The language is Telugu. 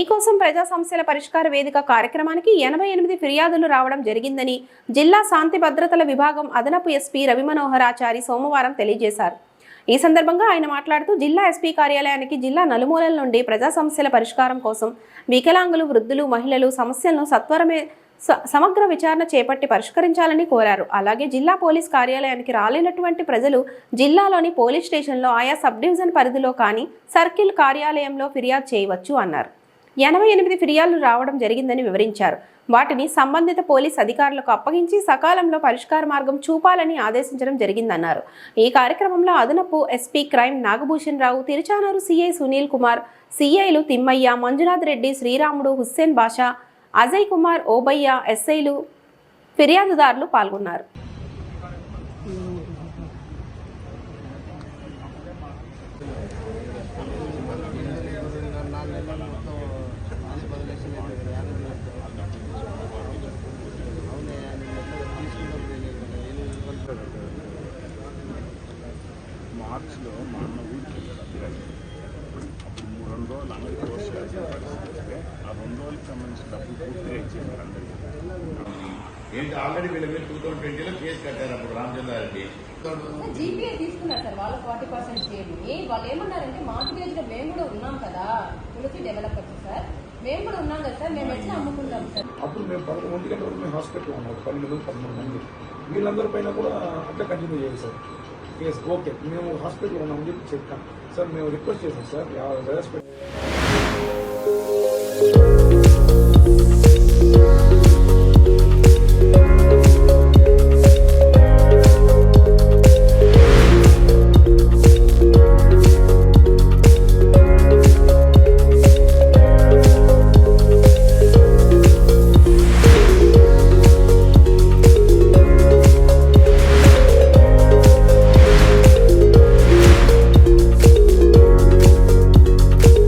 మీకోసం ప్రజా సమస్యల పరిష్కార వేదిక కార్యక్రమానికి 88 ఫిర్యాదులు రావడం జరిగిందని జిల్లా శాంతి భద్రతల విభాగం అదనపు ఎస్పీ రవిమనోహరాచారి సోమవారం తెలియజేశారు. ఈ సందర్భంగా ఆయన మాట్లాడుతూ జిల్లా ఎస్పీ కార్యాలయానికి జిల్లా నలుమూలల నుండి ప్రజా సమస్యల పరిష్కారం కోసం వికలాంగులు, వృద్ధులు, మహిళలు సమస్యలను సత్వరమే సమగ్ర విచారణ చేపట్టి పరిష్కరించాలని కోరారు. అలాగే జిల్లా పోలీస్ కార్యాలయానికి రాలేనటువంటి ప్రజలు జిల్లాలోని పోలీస్ స్టేషన్లో ఆయా సబ్ డివిజన్ పరిధిలో కానీ సర్కిల్ కార్యాలయంలో ఫిర్యాదు చేయవచ్చు అన్నారు. 88 ఫిర్యాదులు రావడం జరిగిందని వివరించారు. వాటిని సంబంధిత పోలీస్ అధికారులకు అప్పగించి సకాలంలో పరిష్కార మార్గం చూపాలని ఆదేశించడం జరిగిందన్నారు. ఈ కార్యక్రమంలో అదనపు ఎస్పీ క్రైమ్ నాగభూషణ్ రావు, తిరుచానూరు సిఐ సునీల్ కుమార్, సిఐలు తిమ్మయ్య, మంజునాథ్ రెడ్డి, శ్రీరాముడు, హుస్సేన్ బాషా, అజయ్ కుమార్, ఓబయ్య, ఎస్ఐలు, ఫిర్యాదుదారులు పాల్గొన్నారు. మార్చిలో మా అన్న ఊరికి అప్పుడు 2 రోజులు అందరి కోర్సు చేస్తే ఆ 2 రోజులకు సంబంధించిన డబ్బులు పూర్తిగా ఇచ్చేసారు అందరికీ. ఏంటి ఆల్రెడీ వీళ్ళ మీద 2020లో కేసు కట్టారు. అప్పుడు రామచంద్రారెడ్డి జీపీఏ తీసుకున్నారు సార్. వాళ్ళ 40% షేర్ని వాళ్ళు ఏమన్నారంటే మార్టిగేజ్ లో మేము కూడా ఉన్నాం కదా, తులసి డెవలపర్స్ సార్, మేము కూడా ఉన్నాం కదా సార్, మేము ఎట్లా అమ్ముకుంటాం సార్. అప్పుడు మేము 11 గంటల వరకు మేము హాస్పిటల్లో ఉన్నాం. 12-13 మంది వీళ్ళందరి పైన కూడా అట్లా కంటిన్యూ చేయాలి సార్. కేసు ఓకే, మేము హాస్పిటల్లో ఉన్నామని చెప్పి చెప్తాం సార్. మేము రిక్వెస్ట్ చేసాం సార్,